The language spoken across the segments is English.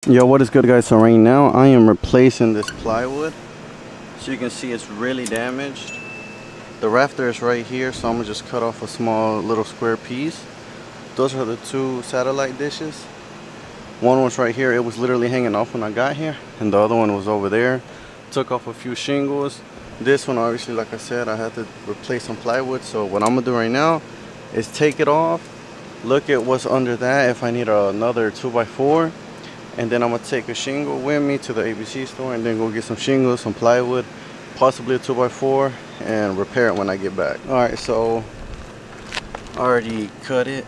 Yo, what is good, guys? So right now I am replacing this plywood. So you can see it's really damaged. The rafter is right here, so I'm gonna just cut off a small little square piece. Those are the two satellite dishes. One was right here, it was literally hanging off when I got here, and the other one was over there. Took off a few shingles. This one, obviously, like I said, I had to replace some plywood. So what I'm gonna do right now is take it off, look at what's under that, if I need another 2x4, and then I'm gonna take a shingle with me to the ABC store and then go get some shingles, some plywood, possibly a 2x4, and repair it when I get back. All right, so I already cut it,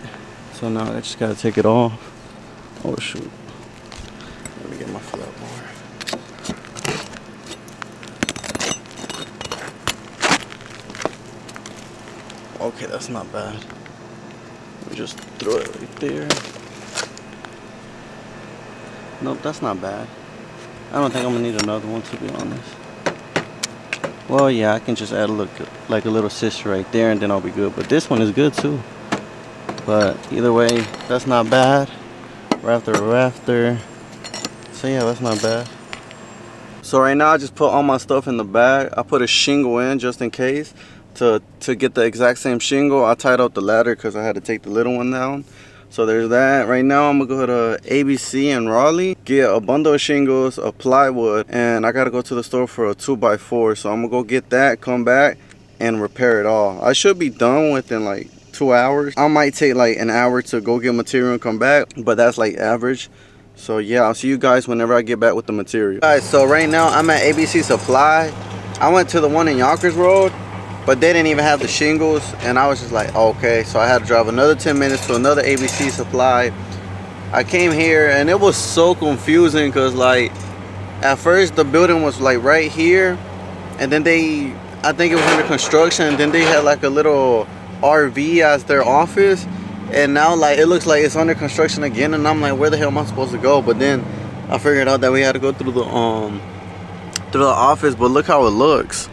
so now I just gotta take it off. Oh shoot, let me get my flat bar. Okay, that's not bad. Let me just throw it right there. Nope, that's not bad. I don't think I'm gonna need another one, to be honest. Well, yeah, I can just add a look like a little sister right there, and then I'll be good. But this one is good too. But either way, that's not bad. Rafter. So yeah, that's not bad. So right now I just put all my stuff in the bag. I put a shingle in just in case to get the exact same shingle. I tied up the ladder because I had to take the little one down. So there's that. Right now I'm gonna go to ABC in Raleigh, get a bundle of shingles, a plywood, and I gotta go to the store for a 2x4. So I'm gonna go get that, come back, and repair it all. I should be done within like 2 hours. I might take like an hour to go get material and come back, but that's like average. So yeah, I'll see you guys whenever I get back with the material. Guys, so right now I'm at ABC Supply. I went to the one in Yonkers Road, but they didn't even have the shingles, and I was just like, okay. So I had to drive another 10 minutes to another ABC Supply. I came here and it was so confusing because like at first the building was like right here, and then I think it was under construction, and then they had like a little RV as their office, and now like it looks like it's under construction again, and I'm like, where the hell am I supposed to go? But then I figured out that we had to go through the office. But look how it looks.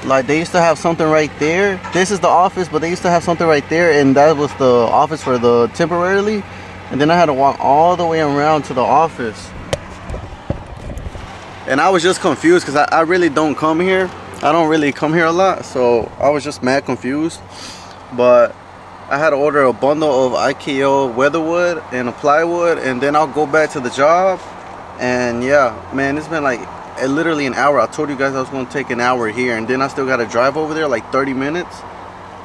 Like they used to have something right there. This is the office, but they used to have something right there, and that was the office for the temporarily. And then I had to walk all the way around to the office. And I was just confused because I really don't come here. I don't really come here a lot, so I was just mad confused. But I had to order a bundle of IKO weatherwood and a plywood, and then I'll go back to the job. And yeah, man, it's been like literally an hour. I told you guys I was going to take an hour here, and then I still got to drive over there like 30 minutes.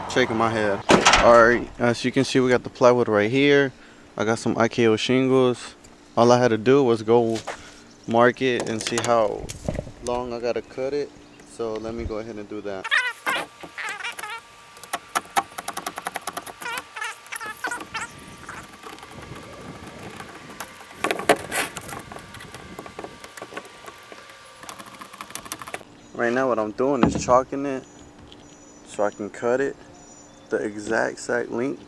Shaking my head. Alright, as you can see, we got the plywood right here. I got some IKO shingles. All I had to do was go mark it and see how long I got to cut it. So let me go ahead and do that. Right now what I'm doing is chalking it so I can cut it the exact length.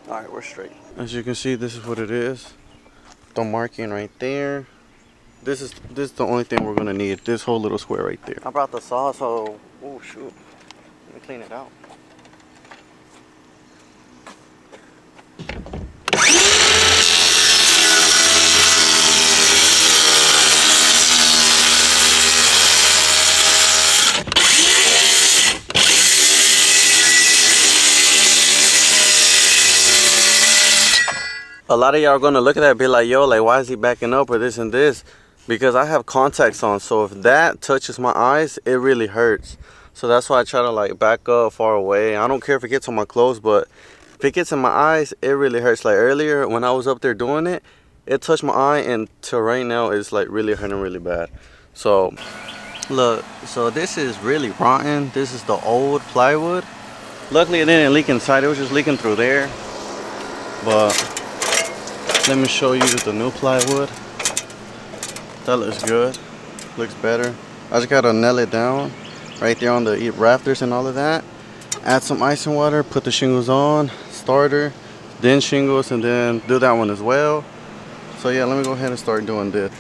Alright, we're straight. As you can see, this is what it is. The marking right there. This is the only thing we're gonna need. This whole little square right there. I brought the saw, so oh shoot. Let me clean it out. A lot of y'all are gonna look at that and be like, yo, like why is he backing up or this and this? Because I have contacts on, so if that touches my eyes, it really hurts. So that's why I try to like back up far away. I don't care if it gets on my clothes, but if it gets in my eyes, it really hurts. Like earlier when I was up there doing it, it touched my eye, and till right now it's like really hurting really bad. So look, so this is really rotten. This is the old plywood. Luckily it didn't leak inside, it was just leaking through there. But let me show you the new plywood. That looks good, looks better. I just gotta nail it down right there on the rafters and all of that. Add some ice and water, put the shingles on, starter, then shingles, and then do that one as well. So yeah, let me go ahead and start doing this.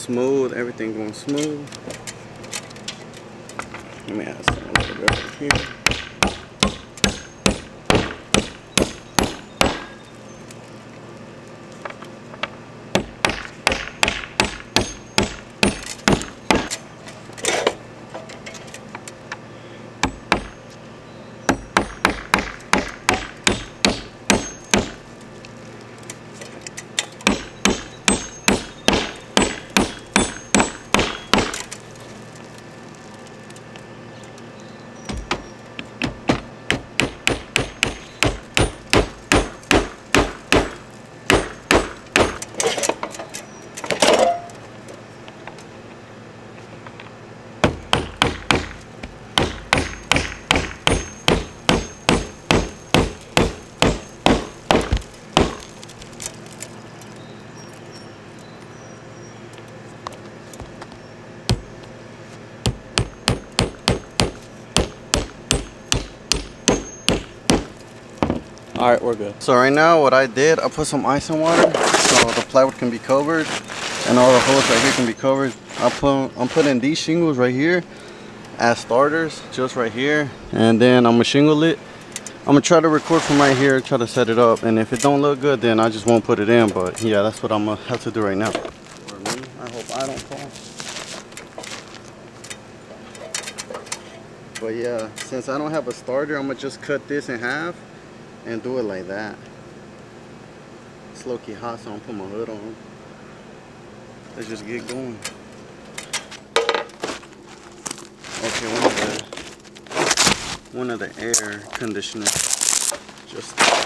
smooth, everything going smooth. Let me add some a little bit over here. Alright, we're good. So right now what I did, I put some ice and water so the plywood can be covered and all the holes right here can be covered. I'm putting these shingles right here as starters, just right here, and then I'm gonna shingle it. I'm gonna try to record from right here, try to set it up, and if it don't look good, then I just won't put it in. But yeah, that's what I'm gonna have to do right now. For me, I hope I don't fall. But yeah, since I don't have a starter, I'm gonna just cut this in half and do it like that. It's low-key hot, so I'm gonna put my hood on. Let's just get going. Okay, one of the air conditioners. Just I'm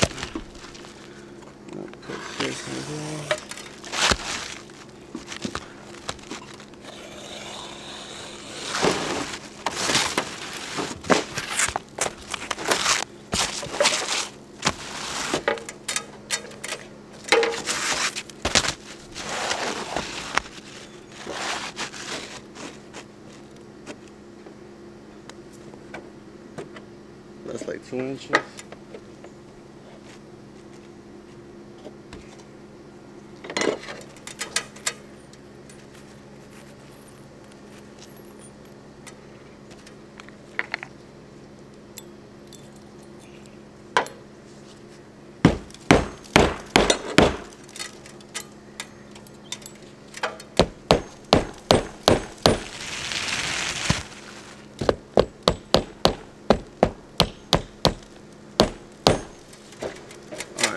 gonna put this in there. That's like 2 inches.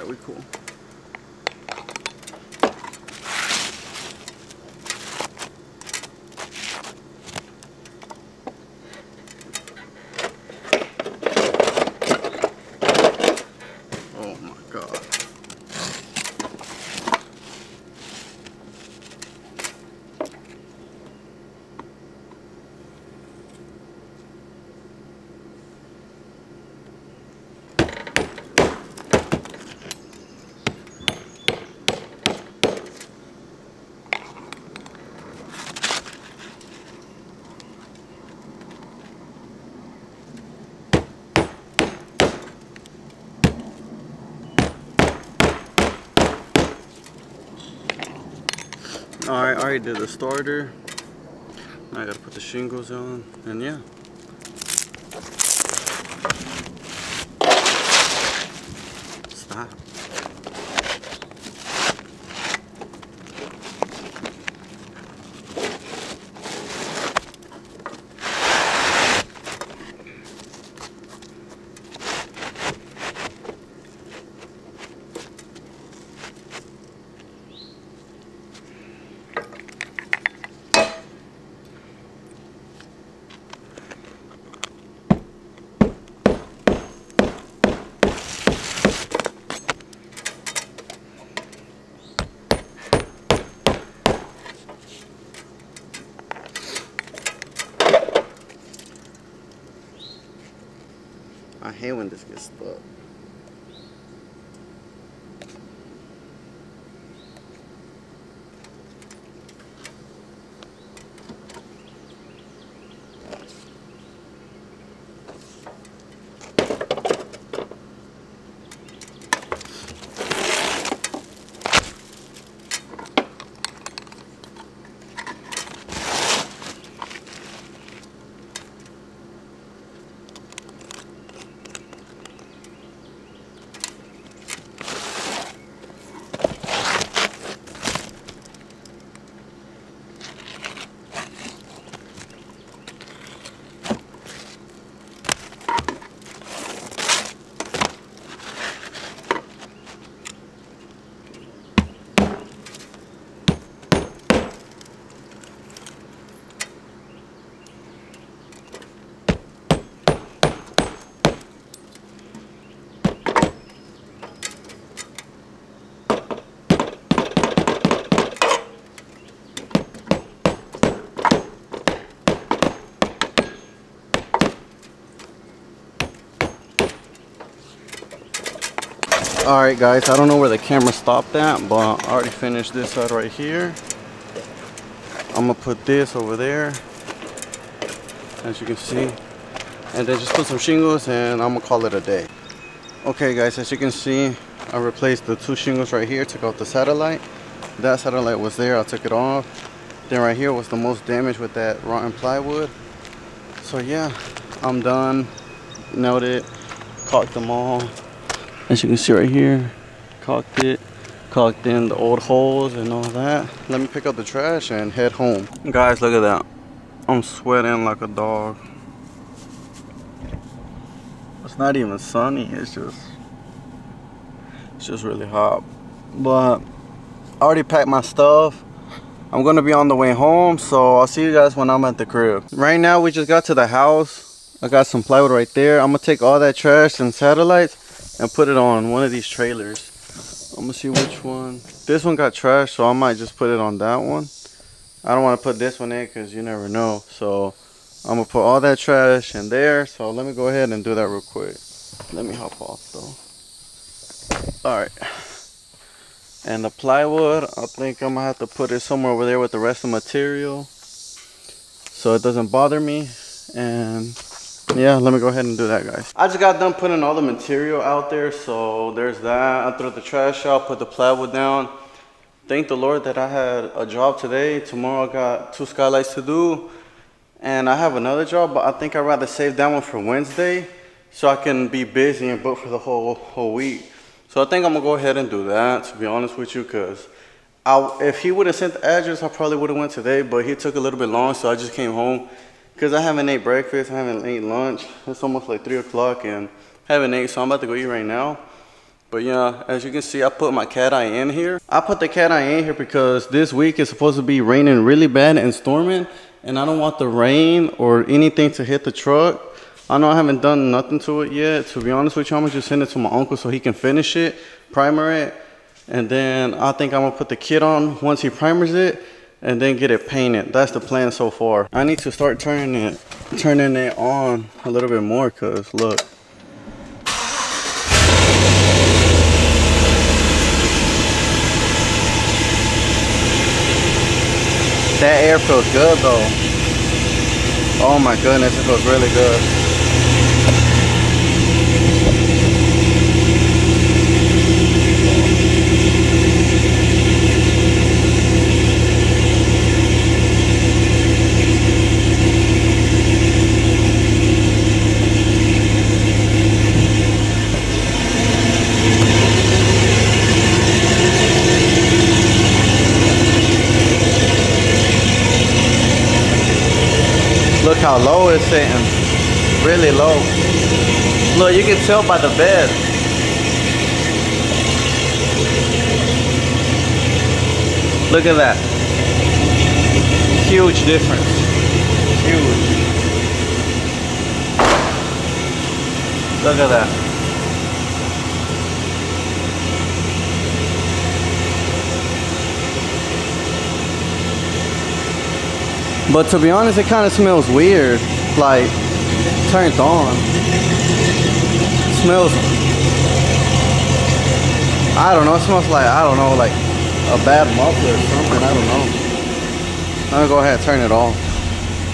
We cool. Oh my God. Alright, I already did the starter. Now I gotta put the shingles on, and yeah. Stop. I hate when this gets stuck. Alright guys, I don't know where the camera stopped at, but I already finished this side right here. I'm gonna put this over there, as you can see, and then just put some shingles and I'm gonna call it a day. Okay guys, as you can see, I replaced the 2 shingles right here, took out the satellite. That satellite was there, I took it off. Then right here was the most damaged with that rotten plywood. So yeah, I'm done, nailed it, caulked them all. As you can see right here, caulked it, caulked in the old holes and all that. Let me pick up the trash and head home. Guys, look at that. I'm sweating like a dog. It's not even sunny, it's just really hot. But I already packed my stuff. I'm gonna be on the way home, so I'll see you guys when I'm at the crib. Right now we just got to the house. I got some plywood right there. I'm gonna take all that trash and satellites and put it on one of these trailers. I'm gonna see which one. This one got trash, so I might just put it on that one. I don't want to put this one in because you never know. So I'm gonna put all that trash in there. So let me go ahead and do that real quick. Let me hop off though. All right. And the plywood, I think I'm gonna have to put it somewhere over there with the rest of the material, so it doesn't bother me. And yeah, let me go ahead and do that, guys. I just got done putting all the material out there, so there's that. I threw the trash out, put the plywood down. Thank the Lord that I had a job today. Tomorrow I got 2 skylights to do, and I have another job, but I think I'd rather save that one for Wednesday so I can be busy and book for the whole week. So I think I'm gonna go ahead and do that, to be honest with you, because if he would have sent the address, I probably would have went today, but he took a little bit long, so I just came home. Because I haven't ate breakfast, I haven't ate lunch. It's almost like 3 o'clock and I haven't ate, so I'm about to go eat right now. But yeah, as you can see, I put my cat eye in here. I put the cat eye in here because this week is supposed to be raining really bad and storming, and I don't want the rain or anything to hit the truck. I know I haven't done nothing to it yet. To be honest with you, I'm gonna just send it to my uncle so he can finish it, primer it, and then I think I'm gonna put the kit on once he primers it, and then get it painted. That's the plan so far. I need to start turning it on a little bit more, cause look. That air feels good though. Oh my goodness, it feels really good. Look how low it's sitting, really low. Look, you can tell by the bed. Look at that. Huge difference, huge. Look at that. But to be honest, it kind of smells weird, like turned on. It smells, I don't know, it smells like, I don't know, like a bad muffler or something, I don't know. Let me go ahead and turn it off.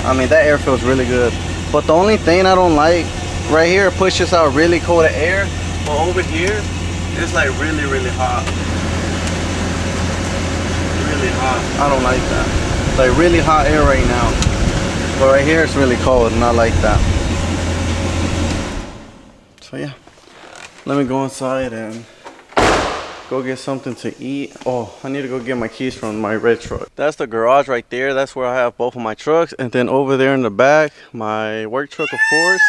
I mean, that air feels really good. But the only thing I don't like, right here, it pushes out really cold air, but over here, it's like really, really hot. Really hot, I don't like that. Like really hot air right now, but right here it's really cold and I like that. So yeah, let me go inside and go get something to eat. Oh, I need to go get my keys from my red truck. That's the garage right there. That's where I have both of my trucks, and then over there in the back, my work truck, of course,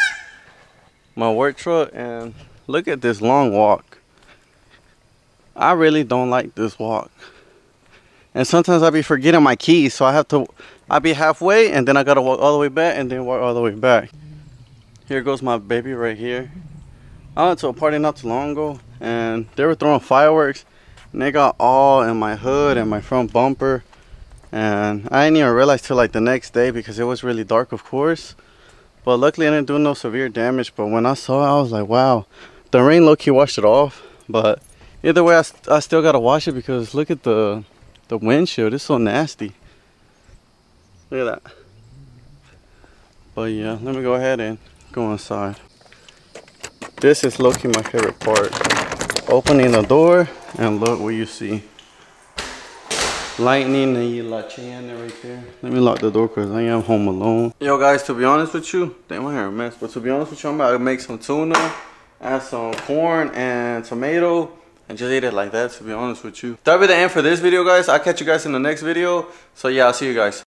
my work truck. And look at this long walk. I really don't like this walk. And sometimes I be forgetting my keys, so I be halfway and then I gotta walk all the way back and then walk all the way back. Here goes my baby right here. I went to a party not too long ago and they were throwing fireworks and they got all in my hood and my front bumper. And I didn't even realize till like the next day because it was really dark, of course. But luckily I didn't do no severe damage. But when I saw it, I was like, wow. The rain low-key washed it off, but Either way, I still gotta wash it because look at the windshield. It's so nasty. Look at that. But yeah, let me go ahead and go inside. This is low-key my favorite part. Opening the door and look what you see. Lightning and La Cheyenne right there. Let me lock the door because I am home alone. Yo guys, to be honest with you, damn, my hair a mess. But to be honest with you, I'm about to make some tuna, add some corn and tomato, and just eat it like that, to be honest with you. That'll be the end for this video, guys. I'll catch you guys in the next video. So yeah, I'll see you guys.